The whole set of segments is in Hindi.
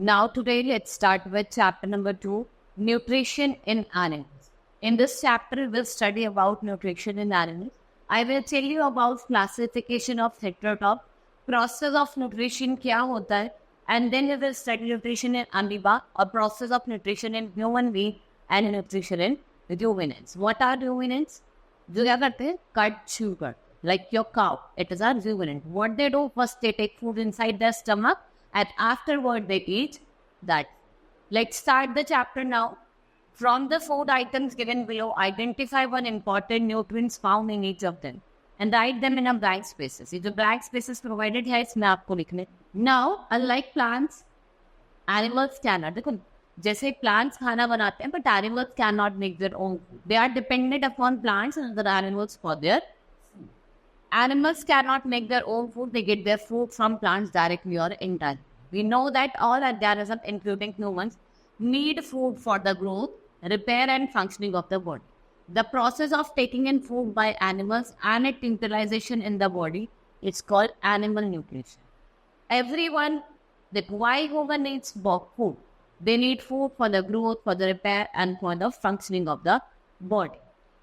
Now today let's start with chapter number 2, nutrition in animals. In this chapter we'll study about nutrition in animals. I will tell you about classification of heterotop, process of nutrition क्या होता है, and then we will study nutrition in amoeba, a process of nutrition in human being and nutrition in ruminants. What are ruminants? जो क्या करते हैं? Cut sugar. Like your cow, it is a ruminant. What they do, first they take food inside their stomach and afterward they eat that. Let's start the chapter now. From the food items given below, identify one important nutrients found in each of them and write them in a blank spaces. ये जो blank spaces provided है इसमें आपको लिखने. Now, unlike plants, animals cannot. देखो जैसे plants खाना बनाते हैं, but animals cannot make their own food. They are dependent upon plants and other animals for their food. Animals cannot make their own food. They get their food from plants directly or indirectly. We know that all organisms, including humans, need food for the growth, repair and functioning of the body. The process of taking in food by animals and its utilization in the body is called animal nutrition. Everyone, that why human needs food? They need food for the growth, for the repair and for the functioning of the body.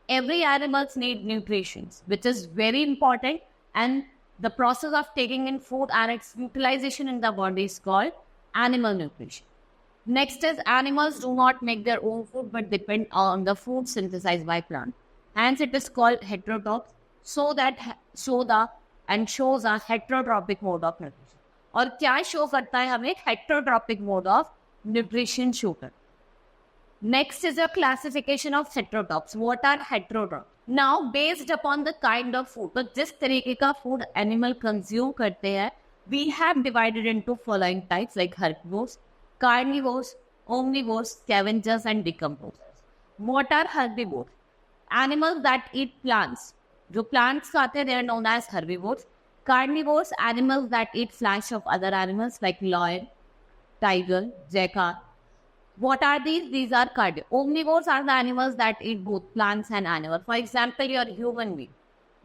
Every animals need nutrition, which is very important, and the process of taking in food and its utilization in the body is called animal nutrition. Next is animals do not make their own food but depend on the food synthesized by plant. Hence it is called heterotrophs, shows a heterotropic mode of nutrition. और क्या show करता है हमें? Heterotropic mode of nutrition show करता है. Next is a classification of heterotrophs. What are heterotrophs? Now, based upon the kind of food, तो जिस तरीके का food animal consume करते हैं, we have divided into following types like herbivores, carnivores, omnivores, scavengers, and decomposers. What are herbivores? Animals that eat plants. जो plants खाते हैं, they are known as herbivores. Carnivores, animals that eat flesh of other animals like lion, tiger, jackal. What are these? These are carnivores. Omnivores are the animals that eat both plants and animals. For example, your human being.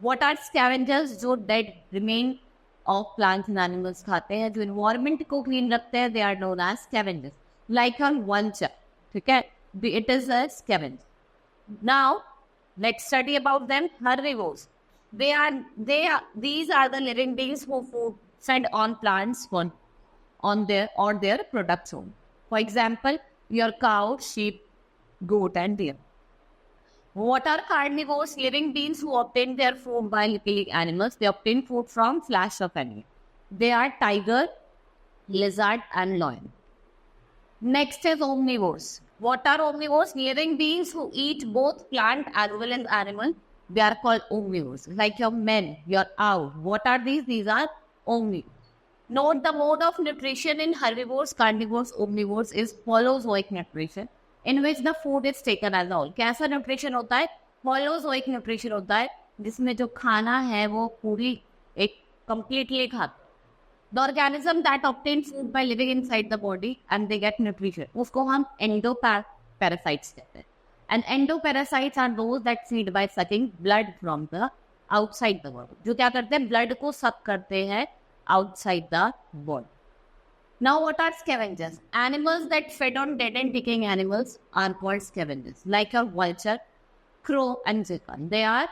What are scavengers? जो dead remain of plants and animals खाते हैं, जो environment को clean रखते हैं, they are known as scavengers. Like a vulture, ठीक है? It is a scavenger. Now, let's study about them. Herbivores. These are the living beings who feed on plants on their products only. For example, your cow, sheep, goat, and deer. What are carnivores? Living beings who obtain their food by killing animals. They obtain food from flesh of animals. They are tiger, lizard, and lion. Next is omnivores. What are omnivores? Living beings who eat both plant as well as animal. They are called omnivores. Like your men, your owl. What are these? These are omnivores. Note the mode of nutrition in herbivores, carnivores, omnivores is holozoic nutrition, in which the food is taken as a whole. कैसा nutrition होता है? Holozoic nutrition होता है, जिसमें जो खाना है वो पूरी एक completely खाते. The organism that obtain food by living inside the body and they get nutrition, उसको हम endoparasites कहते हैं. And endoparasites are those that feed by sucking blood from the outside the body. जो क्या करते हैं? Blood को suck करते हैं outside the body. Now, what are scavengers? Animals that feed on dead and decaying animals are called scavengers, like a vulture, crow, and jackal. They are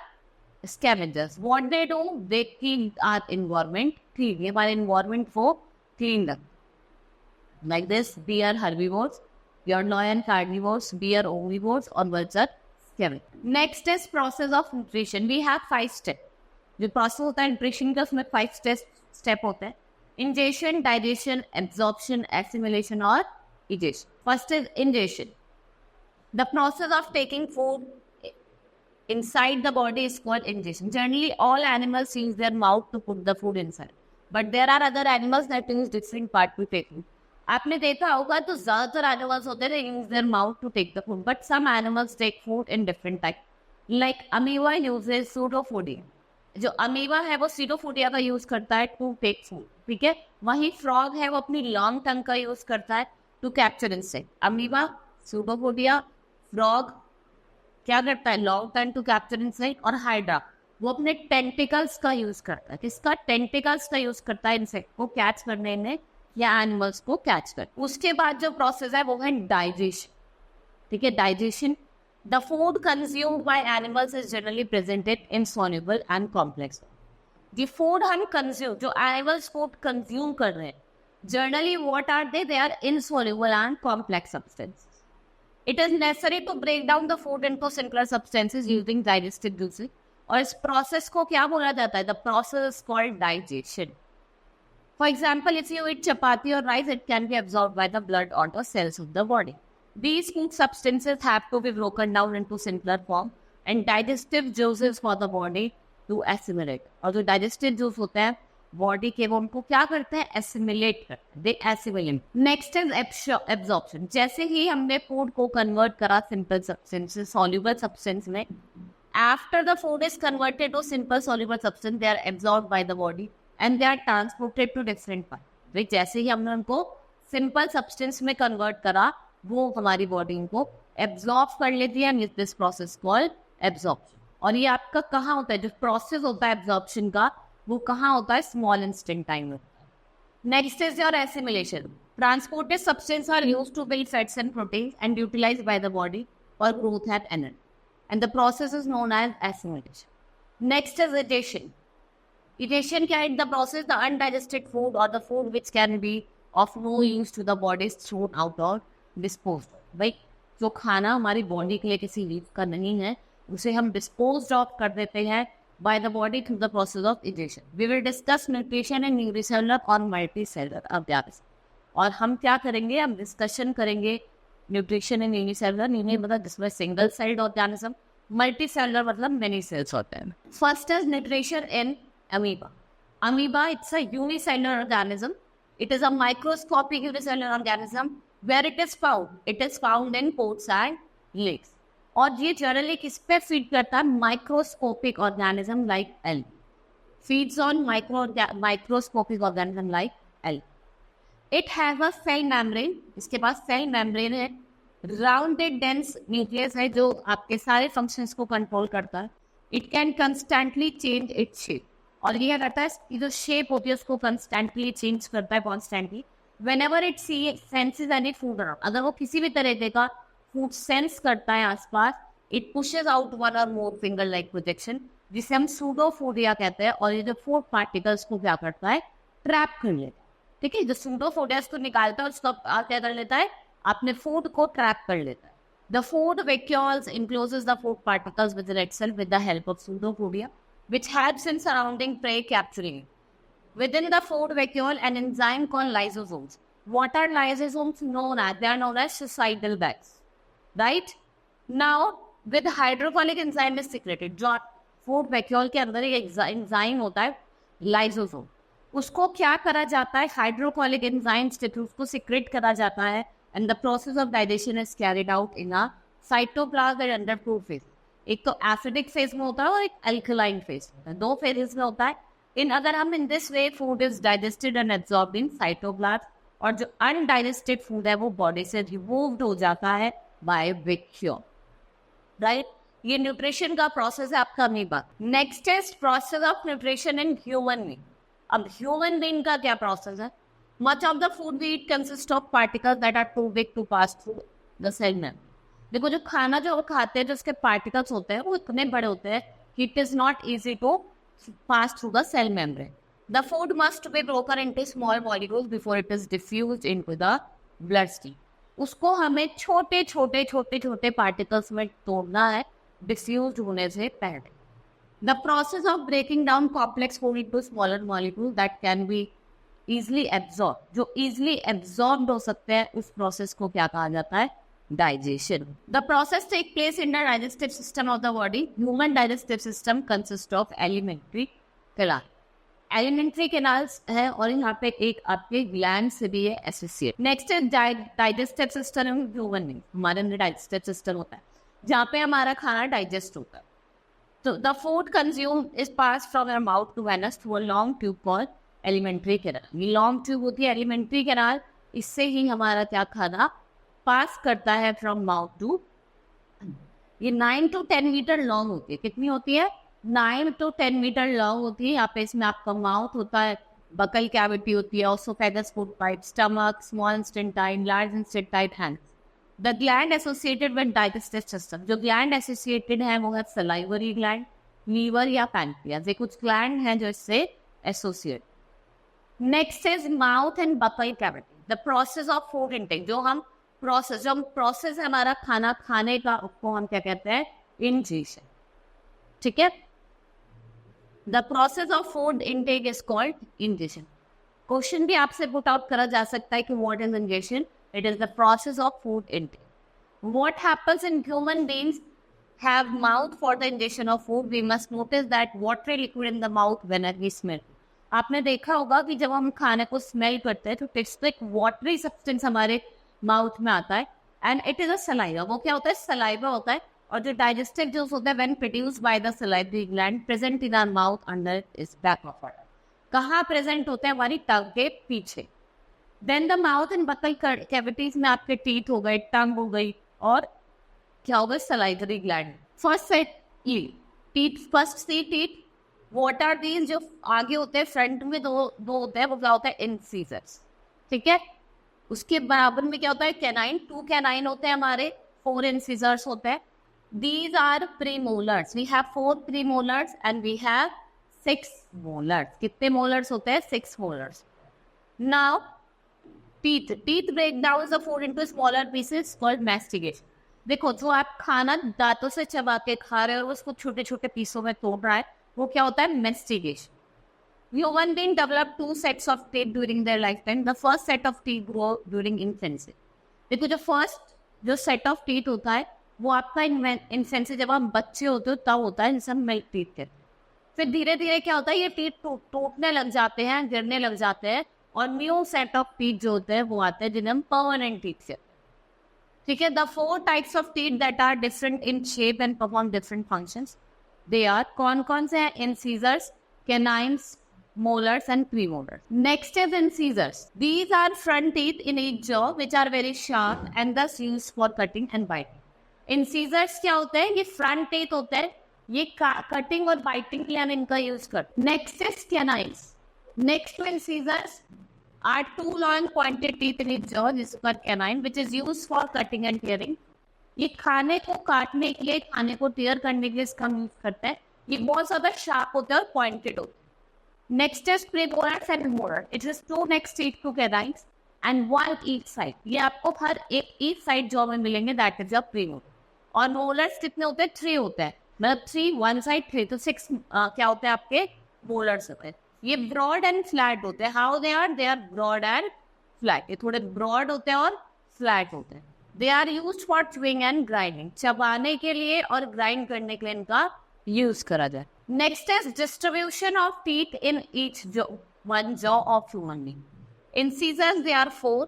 scavengers. What they do? They keep our environment clean. ये हमारे environment को clean रखते. Like this, deer herbivores, your lion carnivores, bear omnivores, or vulture scavengers. Next is process of nutrition. We have 5 steps. जो process होता है nutrition का, उसमें 5 step होता है. Ingestion, digestion, absorption, assimilation और egestion. First is ingestion. The process of taking food inside the body is called ingestion. Generally, all animals use their mouth to put the food inside. But there are other animals that use different part to take food. आपने देखा होगा तो ज़्यादातर animals होते हैं use their mouth to take the food. But some animals take food in different types. Like amoeba uses pseudopodia. जो अमीबा है वो सीडोफोडिया का यूज करता है टू टेक फूड, ठीक है. वही फ्रॉग है वो अपनी लॉन्ग टंग का यूज करता है to capture insect. Amoeba, pseudopodia, frog क्या करता है? Long tongue to capture insect. और हाइड्रा वो अपने टेंटिकल्स का यूज करता है. किसका? टेंटिकल्स का यूज करता है इंसेक्ट को कैच करने में या एनिमल्स को कैच कर। उसके बाद जो प्रोसेस है वो है डाइजेशन। ठीक है, digestion. The food consumed by animals is generally presented in soluble and complex. The food हम कंज्यूम, जो एनिमल्स फूड कंज्यूम कर रहे हैं, generally what are they are insoluble and complex substances. It is necessary to break down the food into simpler substances using digestive juices. और इस प्रोसेस को क्या बोला जाता है? The process is called digestion. For example, if you eat chapati or rice, it can be absorbed by the blood or the cells of the body. These food substances have to be broken down into simpler form and digestive juices for the body to assimilate. और जो digestive juice होते हैं बॉडी के, वो उनको क्या करते हैं? एसिमिलेट करते हैं, they assimilate. Next is absorption. जैसे ही हमने फूड को कन्वर्ट करा सिंपल सब्सटेंस से सॉल्युबल सब्सटेंस में, after the food is converted to simple soluble substance, they are absorbed by the body and they are transported to different part. जैसे ही हमने उनको सिंपल सब्सटेंस में कन्वर्ट करा, वो हमारी बॉडी उनको एब्जॉर्ब कर लेती है, and this process called absorption. और ये आपका कहाँ होता है? जो प्रोसेस होता है एब्जॉर्प्शन का, वो कहाँ होता है? स्मॉल इंटेस्टाइन में। Next is your assimilation. Transported substance are used to build fats and protein and utilised by the body for growth and energy, and the process is known as assimilation. Next is egestion. Egestion क्या है? The process the undigested food or the food which can be of no use to the body is thrown out or disposed. भाई जो खाना हमारी बॉडी के लिए किसी यूज का नहीं है, उसे हम डिस्पोज ऑफ कर देते हैं by the body through the process of digestion. We will discuss nutrition and unicellular और multicellular organism. और हम क्या करेंगे? हम डिस्कशन करेंगे न्यूट्रिशन एंड यूनिसेलुलर। यूनि मतलब जिसमें सिंगल सेल्ड ऑर्गेनिज्म, मल्टीसेलुलर मतलब मेनी सेल्स होते हैं। First is nutrition in amoeba. Amoeba it's a unicellular organism. It is a microscopic unicellular organism where it is found. It is found in ports and lakes. और ये जनरली किस पे फीड करता है? Microscopic organism like algae. Feeds on microscopic organism like algae. It have a cell membrane. इसके पास सेल मेम्ब्रेन है. राउंडेड डेंस न्यूक्लियस है जो आपके सारे फंक्शंस को कंट्रोल करता है. It can constantly change its shape. और ये रहता है, ये जो शेप होती है उसको कंस्टेंटली चेंज करता है constantly. Whenever it senses any food around, अगर वो किसी भी तरह का फूड सेंस करता है आसपास, इट पुशेस आउट वन और मोर फिंगर लाइक प्रोजेक्शन, जिसे हम सूडोफोडिया कहते हैं. और ये जो फूड पार्टिकल्स को क्या करता है? ट्रैप कर लेता है. ठीक है, जो सूडोफोडिया को निकालता है उसको क्या कर लेता है? अपने फूड को ट्रैप कर लेता है. The food vacuoles encloses the food particles within itself with the help of pseudopodia, which helps in surrounding prey capturing it. Within the food vacuole, an enzyme called lysosomes. What are lysosomes known as? They are known as suicidal bags. Right? Now, with hydrophilic enzyme is secreted. जो फूड वैक्यूल के अंदर एक एंजाइम होता है लाइसोसोम, उसको क्या करा जाता है? हाइड्रोफिलिक एंजाइम से उसको सिक्रेट करा जाता है, and the process of digestion is carried out in a cytoplasm and under two phase. एक तो एसिडिक फेज में होता है और एक अल्कलाइन फेज में होता है. 2 फेजेस में होता है. अगर हम in this way food is digested and absorbed in cytoplasm, और जो अनडाइजेस्टेड फूड है वो बॉडी से रिमूव्ड हो जाता है बाय वैक्यूम. राइट? ये न्यूट्रिशन का प्रोसेस है आपका amoeba. Next is process of nutrition in human being. अब ह्यूमन बीइंग का क्या प्रोसेस है? Much of the food we eat consist of particles that are too big to pass through the cell membrane. देखो, जो खाना जो खाते हैं, जो उसके पार्टिकल्स होते हैं, वो इतने बड़े होते हैं कि it is not easy to pass through the cell membrane. The food must be broken into small molecules before it is diffused into the blood stream. उसको हमें छोटे छोटे छोटे छोटे पार्टिकल्स में तोड़ना है डिफ्यूज होने से पहले. The process of breaking down complex food into smaller molecule that can be easily absorb, जो इजिली एब्जॉर्ब हो सकते हैं, उस प्रोसेस को क्या कहा जाता है? Digestion. The process take place in the digestive system of the body. Human digestive system consist of alimentary canal. Alimentary canals है, और यहाँ पे एक आपके ग्लैंड से भी है एसोसिएट. नेक्स्ट है digestive system in human being. हमारे अंदर डाइजेस्टिव सिस्टम होता है जहाँ पे हमारा खाना डाइजेस्ट होता है. तो the food consume is pass from your mouth to anus through a long tube called alimentary canal. ये लॉन्ग ट्यूब होती है एलिमेंट्री कैनाल. इससे ही हमारा क्या खाना पास करता है फ्रॉम माउथ टू. ये 9 to 10 मीटर लॉन्ग होती है. कितनी होती है? 9 to 10 मीटर लॉन्ग होती है. यहाँ पे इसमें आपका माउथ होता है, बकल कैविटी होती है, oesophagus food pipe, stomach, small intestine, large intestine, hands. The gland associated with digestive system, जो ग्लैंड एसोसिएटेड है वो है सलाइवरी ग्लैंड, लीवर या पैनक्रियाज. ये कुछ ग्लैंड हैं जो इससे associate. Next is mouth and buccal cavity. The process of food intake, जो प्रोसेस है हमारा खाना खाने का, उसको हम क्या कहते हैं? इंजेशन. ठीक है. The process of food intake is called ingestion. Question भी आपसे पुट आउट करा जा सकता है कि what is ingestion? It is the process of food intake. What happens in human beings have mouth for the ingestion of food. We must notice that watery liquid in the mouth whenever we smell. आपने देखा होगा कि जब हम खाने को स्मेल करते हैं तो टेस्ट वाटरी सब्सटेंस हमारे माउथ में आता है, and it is a saliva. वो क्या होता है? सलाइवा होता है. और जो डाइजेस्टिव जूस होता है when produced by the salivary gland present in our mouth under is back of our. कहाँ प्रेजेंट होते हैं? हमारी टंग के पीछे. Then the mouth and buccal cavities में आपके टीथ हो गए, टंग हो गई, और क्या होगा? Salivary gland. First set teeth, first see teeth. What are these? जो आगे होते हैं फ्रंट में दो होते हैं, वो क्या होता है? इंसीजर्स. ठीक है. उसके बराबर में क्या होता है? कैनाइन. 2 कैनाइन होते हैं हमारे, 4 इंसीजर्स होते हैं. These are premolars. We have 4 premolars and we have 6 molars. कितने मोलर्स होते हैं? 6 molars. Now teeth break down the food into smaller pieces called mastication. देखो, जो आप खाना दांतों से चबा के खा रहे हो और उसको छोटे छोटे पीसों में तोड़ रहा है, वो क्या होता है? Mastication. Human being develop 2 sets of teeth during their life time. The first set of teeth grow during infancy. देखो, जो सेट ऑफ टीथ होता है वो आपका इन्फेंसी, जब हम बच्चे होते हो तब होता है, जिसे हम मिल्क टीथ कहते हैं. फिर धीरे धीरे क्या होता है? ये टीथ टूटने लग जाते हैं, गिरने लग जाते हैं, और न्यू सेट ऑफ टीथ जो होते हैं वो आते हैं, जिन्हें हम परमानेंट टीथ कहते हैं. ठीक है. The 4 types of teeth that are different in shape and perform different functions. They are, कौन से हैं? Incisors, canines, molars and premolars. Next is incisors. These are front teeth in each jaw which are very sharp and thus used for cutting and biting. Incisors क्या होते हैं? ये front teeth होते हैं, ये cutting और biting के लिए हम इनका यूज करते हैं. Next is canines. Next to incisors are 2 long pointed teeth in each jaw, this is called canine, which is used for cutting and tearing. ये खाने को काटने के लिए, खाने को टीयर करने के लिए इसका यूज करते हैं. ये बहुत ज्यादा शार्प होते हैं और पॉइंटेड होते हैं. Next is premolars and molar. It is 2 next teeth to canines and 1 each side. ये आपको हर एक each side jaw में मिलेंगे, that is a premolar. और molars कितने होते हैं? 3 होते हैं. मतलब 3 one side 3, तो 6 क्या होते हैं आपके? molars होते हैं. ये broad and flat होते हैं. How they are? They are broad and flat. ये थोड़े broad होते हैं और flat होते हैं. They are used for chewing and grinding. चबाने के लिए और grind करने के लिए इनका यूज करा जाए. Next is distribution of teeth in each jaw, one jaw of human being. Incisors they are 4,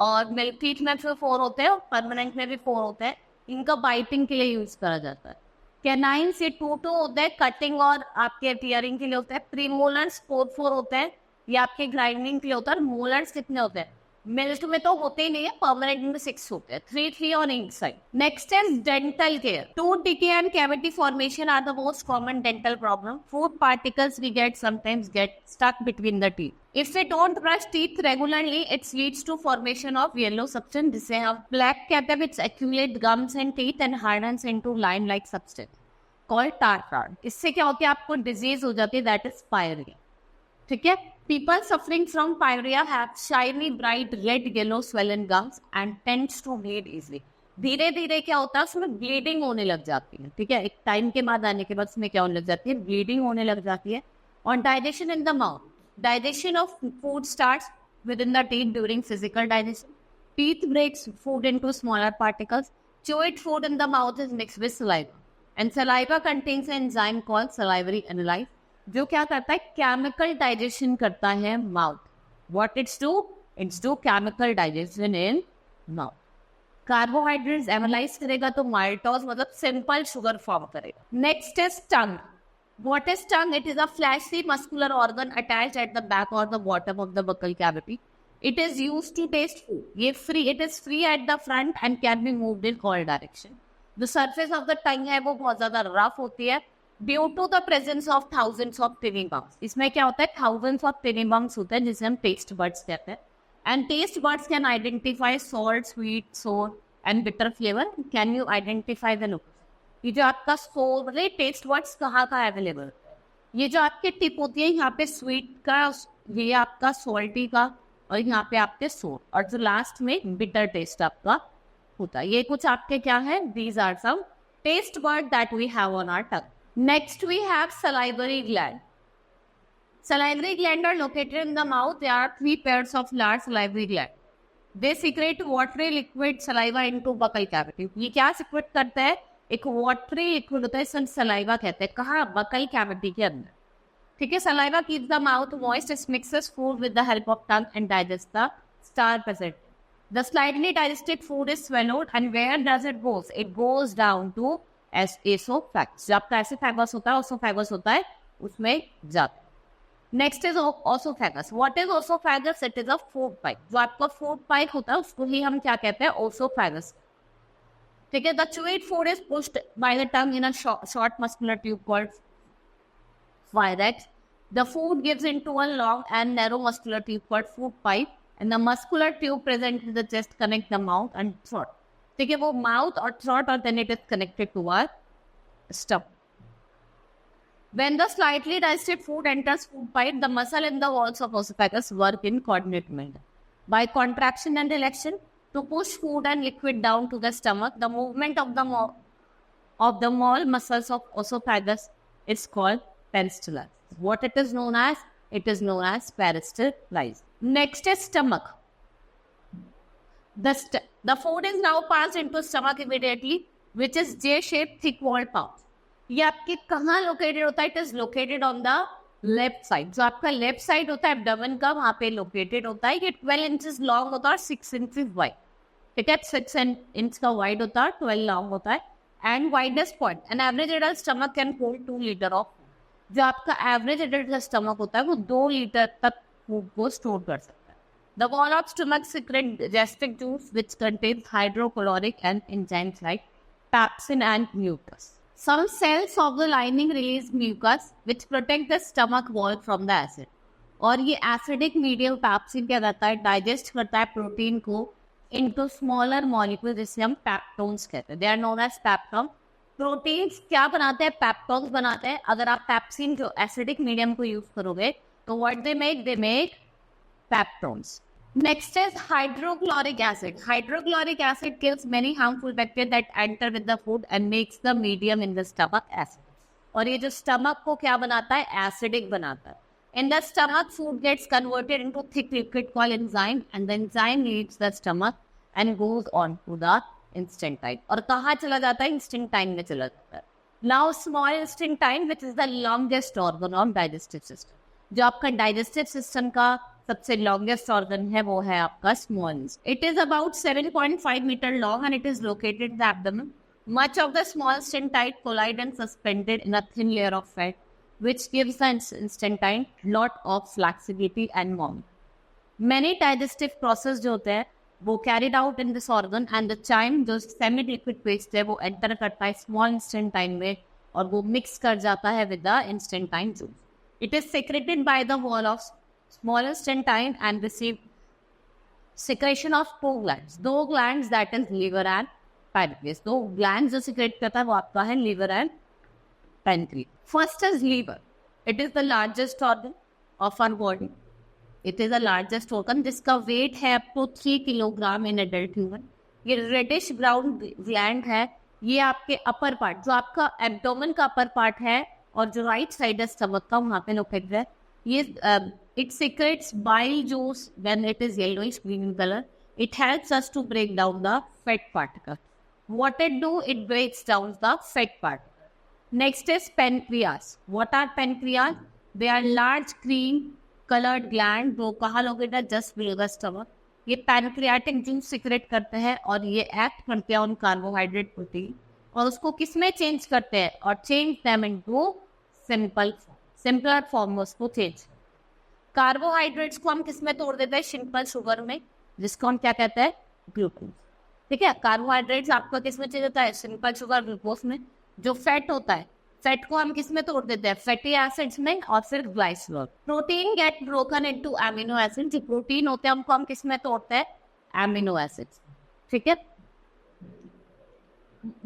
और milk teeth में फिर 4 होते हैं, और permanent में भी 4 होते हैं. इनका biting के लिए यूज करा जाता है. Canines ये 2 होते हैं, cutting और आपके tearing के लिए होता है. Premolars 4 होते हैं, ये आपके grinding के लिए होता है. Molars कितने होते हैं? मिल्क में तो होते ही नहीं है, परमानेंट में 6 होते हैं, 3 on each side. Next is dental care. Tooth decay and cavity formation are the most common dental problem. Food particles we get sometimes get stuck between the teeth. If we don't brush teeth regularly, it leads to formation of yellow substance, जिसे हम black कहते हैं, which accumulate gums and teeth and hardens into lime-like substance called tartar. इससे क्या होती है? आपको disease हो जाती है, that is pyorrhea. ठीक है. People suffering from pyorrhea have shiny, bright, red, yellow, swollen gums and tends to bleed easily. धीरे धीरे क्या होता है? उसमें ब्लीडिंग होने लग जाती है. ठीक है. एक टाइम के बाद आने के बाद उसमें क्या होने लग जाती है? ब्लीडिंग होने लग जाती है. और digestion in the mouth. Digestion of food starts with in the teeth during physical digestion. Teeth breaks food into smaller particles. Chewed food in the mouth is mixed with saliva, and saliva contains an enzyme called salivary analyze, जो क्या करता है? केमिकल डाइजेशन करता है mouth. What its do chemical digestion in mouth. Carbohydrates analyse करेगा तो माल्टोज मतलब सिंपल शुगर फॉर्म करेगा. Next is tongue. What is tongue? It is a fleshy muscular organ attached at the back or the bottom of the buccal cavity. It is used to taste food. ये it is free at the front and can be moved in all direction. The surface of the टंग है वो बहुत ज्यादा रफ होती है, due to the presence of thousands of tiny bumps. इसमें क्या होता है, थाउजेंड्स ऑफ टिनी बम्स होते हैं जिसे हम टेस्ट बर्ड्स कहते हैं। And taste buds can identify salt, sweet, sour and bitter flavour. Can you identify the look? ये जो आपका सोर मतलब टेस्ट बर्ड्स कहाँ का अवेलेबल, ये जो आपके टिप होती है यहाँ पे स्वीट का, ये आपका सॉल्टी का, और यहाँ पे आपके सोर, और जो लास्ट में बिटर टेस्ट आपका होता है। ये कुछ आपके क्या है, दीज आर सम टेस्ट बर्ड that we have on our tongue. Next we have salivary gland. Salivary gland are located in the mouth. There are 3 pairs of large salivary gland. They secrete watery liquid saliva into buccal cavity. ये क्या secrete करता है, एक watery liquid होता है, इसे saliva कहते हैं, कहाँ, buccal cavity के अंदर। ठीक है, saliva keeps the mouth moist. It mixes food with the help of tongue and digests the starch present. The slightly digested food is swallowed, and where does it go? It goes down to oesophagus. जो आपका एसोफैगस होता है, ओसोफैगस होता है, उसमें जाता है। Next is oesophagus. What is oesophagus? It is a food pipe. जो आपका फूड पाइप होता है उसको ही हम क्या कहते हैं, ओसोफैगस। ठीक है, the chewed food is pushed by the tongue in a short muscular tube called pharynx. The food gives into a long and narrow muscular tube called food pipe, and the muscular tube present in the chest connect the mouth and throat. ठीक है, वो माउथ और थ्रोट, और then it is connected to our stomach. When the slightly digested food enters food pipe, the muscle in the walls of esophagus work in coordinate manner. By contraction and relaxation to push food and liquid down to the stomach, the movement of the small muscles of esophagus is called peristalsis. What it is known as? It is known as peristalsis. Next is stomach. The food is now passed into stomach immediately, which is J-shaped thick-walled pouch. ये आपके कहाँ लोकेटेड होता है? It is located on the left side. जो आपका लेफ्ट साइड होता है एब्डोमेन का, वहाँ पे लोकेटेड होता है। ये 12 इंचेस लॉन्ग होता है और 6 इंचेस वाइड। ठीक है, 6 इंच का वाइड होता है, 12 लॉन्ग होता है। And widest point, an average adult stomach can hold 2 litre of. जो आपका एवरेज एडल्ट का स्टमक होता है वो 2 लीटर तक फूड को स्टोर कर सकता है। The wall of stomach secretes digestive juice which contains hydrochloric and enzymes like pepsin and mucus. Some cells of the lining release mucus which protect the stomach wall from the acid. और ये acidic medium pepsin क्या करता है, डाइजेस्ट करता है प्रोटीन को into smaller molecules जिसे हम peptones कहते हैं। They are known as peptones. Proteins क्या बनाते हैं, पेप्टोन्स बनाते हैं। अगर आप पेप्सिन जो एसिडिक मीडियम को यूज करोगे तो what they make peptones. Next is hydrochloric acid. Hydrochloric acid kills many harmful bacteria that enter with the food and makes the medium in the stomach acid. और ये जो stomach को क्या बनाता है, acidic बनाता है। In the stomach, food gets converted into thick liquid called enzyme, and the enzyme leaves the stomach and goes on to the intestine. और कहाँ चला जाता है, intestine में चला जाता है। Now small intestine, which is the longest organ of digestive system. जो आपका digestive system का सबसे लॉन्गेस्ट ऑर्गन है वो है आपका small. It is about 7.5 metre long and it is located in the abdomen. Much of the small intestine coiled and suspended in a thin layer of fat which gives the intestine lot of flexibility and movement. Many digestive process जो होते हैं वो carried out in this organ, and the chyme जो सेमी लिक्विड पेस्ट है वो एंटर करता है स्मॉल इंटेस्टाइन में और वो मिक्स कर जाता है with the intestine juice. It is secreted by the wall of small intestine and receive secretion of 2 glands. 2 glands, that is liver and pancreas. 2 glands जो secrete करता है वो आपका है liver and pancreas. First is liver. It is the largest organ of our body. It is the largest organ जिसका weight है up to 3 kilogram in adult human. ये reddish brown gland है। ये आपके upper part, जो आपका abdomen का upper part है और जो right side है stomach का, वहाँ पे located है। ये it secretes bile juice when it is yellowish green in color. It helps us to break down the fat particle. What it do? It breaks down the fat particle. Next is pancreas. What are pancreas? They are large cream colored gland जो कहाँ located है, just below the stomach. ये pancreatic juice secrete करते हैं और ये act करते हैं on carbohydrate protein और उसको किस में change करते हैं, और change them into simpler form में उसको change। कार्बोहाइड्रेट्स को हम किस में तोड़ देते हैं, सिंपल शुगर में, जिसको हम क्या कहते हैं, ग्लूकोज। ठीक है, कार्बोहाइड्रेट्स आपका किस में चेंज होता है, सिंपल शुगर ग्लूकोज में। जो फैट होता है, फैट को हम किस में तोड़ देते हैं? फैटी एसिड्स में और फिर glycerol. Protein get broken into amino acid, जो प्रोटीन होते हैं उनको हम किस में तोड़ते हैं? Amino acids. ठीक है।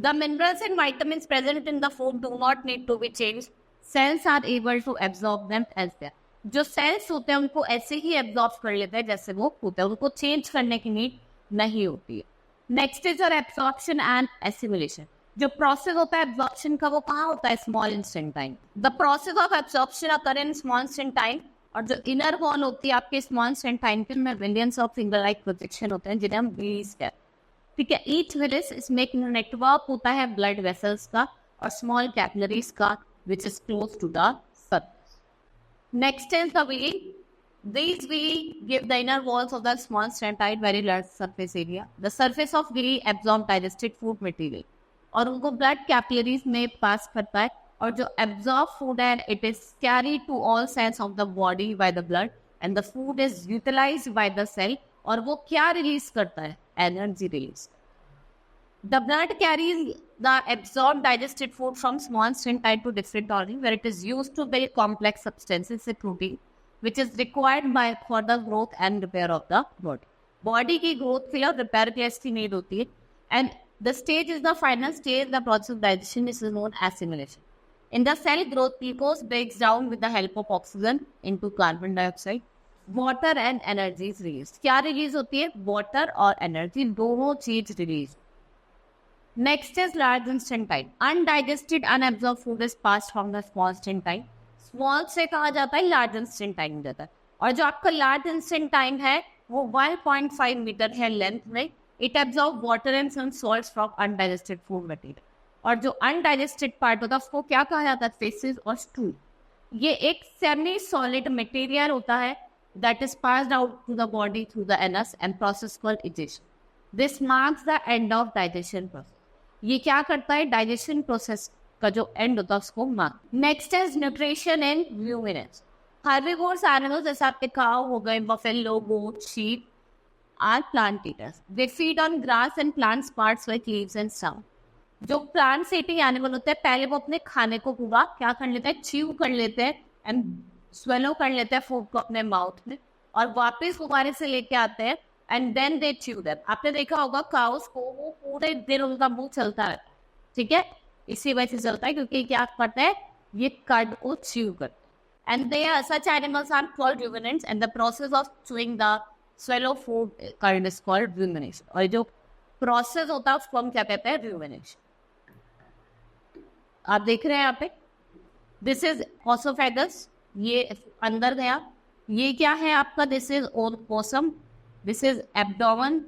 The minerals and vitamins present in the food do not need to be changed. Cells are able to absorb them as they are. जो सेल्स होते हैं उनको ऐसे ही एब्जॉर्ब कर लेते हैं जैसे वो होते हैं, उनको चेंज करने की नीड नहीं होती है। Next is your absorption and assimilation. जो प्रोसेस होता है एब्जॉर्प्शन का वो कहाँ होता है? Small instant time. The process of absorption occur in small instant time, और जो इनर वॉल होती है आपके स्मॉल इंस्टेंट टाइम के में millions of finger like projection होते हैं जिन्हें हम विलीज कहते हैं। ठीक है। Each villus is making network होता है ब्लड वेसल्स का और स्मॉल कैपिलरीज का which is close to the surface. Next is the villi. These villi give the inner walls of the small stenatide very large surface area. The surface of villi absorb digested food material. और उनको blood capillaries में pass करता है, और जो absorb food है it is carried to all cells of the body by the blood and the food is utilized by the cell. और वो क्या release करता है? Energy release. The blood carries the absorbed digested food from small stenatide to different organs where it is used to build complex substances like protein, which is required for the growth and repair of the body. Body की growth के लिए repair के लिए need होती है, and the stage is the final stage in the process of digestion is known as assimilation. In the cell growth, glucose breaks down with the help of oxygen into carbon dioxide. Water and energy is released. क्या release होती है? Water और energy दोनों चीज release. Next is large intestine. Undigested, unabsorbed food is passed from the small intestine. Small से कहा जाता है large intestine जाता है, और जो आपका large intestine है वो 1.5 मीटर है लेंथ में. It absorbs water and some salts from undigested food material. और जो undigested part होता है उसको क्या कहा जाता है? Feces और stool. ये एक semi solid material होता है that is passed out to the body through the anus and process called digestion. This marks the end of digestion process. ये क्या करता है? डाइजेशन प्रोसेस का जो एंड होता है उसको mark. Next is nutrition and ruminants. Herbivores animals जैसे आपके काऊ हो गए, buffalo, goat, sheep are plant eaters. They feed on grass and plants parts like leaves and stem. जो प्लांट ईटिंग एनिमल होते हैं पहले वो अपने खाने को पूरा क्या कर लेते हैं? च्यू कर लेते हैं एंड स्वेलो कर लेते हैं फूड को अपने माउथ में, और वापस दोबारा से लेके आते हैं and then they chew them. आपने देखा होगा काउस को वो पूरे दिन उनका मुंह चलता रहता है. ठीक है, इसी वजह से चलता है क्योंकि क्या करते हैं? ये कर्ड को च्यू करते हैं. And they are such animals are called ruminants and the process of chewing the swallow food curd is called rumination. और जो प्रोसेस होता है उसको हम क्या कहते हैं? rumination. आप देख रहे हैं यहाँ पे दिस इज ऑसोफेगस, ये अंदर गया. ये क्या है आपका? This is awesome, this is abdomen.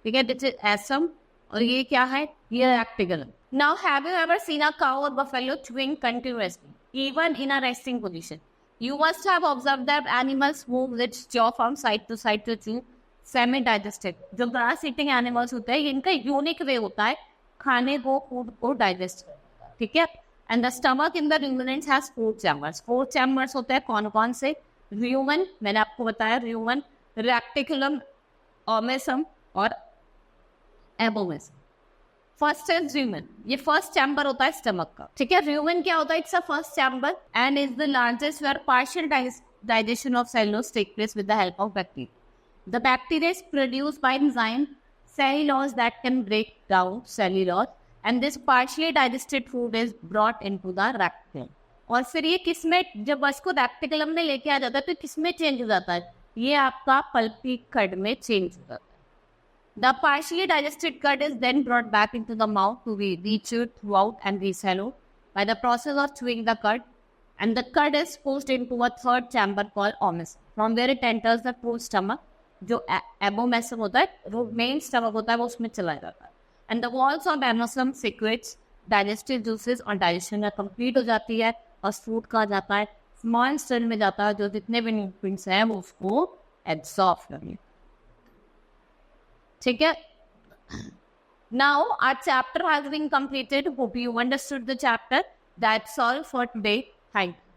ठीक है, दिस इज एसम, और ये क्या है? ये रेक्टिकल. Now have you ever seen a cow or buffalo chewing continuously even in a resting position? You must have observed that animals move its jaw from side to side to chew semi-digested. जो grass eating animals होते हैं इनका यूनिक वे होता है खाने को, फूड को डाइजेस्ट. ठीक है. And the stomach in the ruminants has 4 chambers. 4 chambers होते हैं कौन कौन से? rumen, मैंने आपको बताया rumen, reticulum, omasum और abomasum. First is rumen. ये फर्स्ट चैम्बर होता है स्टमक का. ठीक है. rumen क्या होता है? It's a first chamber and is the largest where partial digestion of cellulose take place with the help of bacteria. The bacteria is produced by enzyme cellulose that can break down cellulose and this partially digested food is brought into the reticulum. और फिर ये किसमें, जब इसको रेक्टिकुलम में लेके आ जाता है तो किसमें चेंज हो जाता है? ये आपका पल्पी कर्ड में चेंज हो जाता है. The partially digested curd is then brought back into the mouth to be rechewed throughout and reswallowed by the process of chewing the curd, and the curd is pushed into a third chamber called omasum, from where it enters the full stomach. जो abomasum होता है, वो मेन स्टमक होता है, वो उसमें चला जाता है. And the walls of abomasum secretes digestive juices और digestion complete हो जाती है और फूड कहाँ जाता है? स्मॉल इंटेस्टाइन में जाता है, जो जितने भी न्यूट्रिएंट्स हैं वो उसको एब्सॉर्ब करेंगे. ठीक है. Now our chapter has been completed. Hope you understood the chapter. That's all for today. Thank you.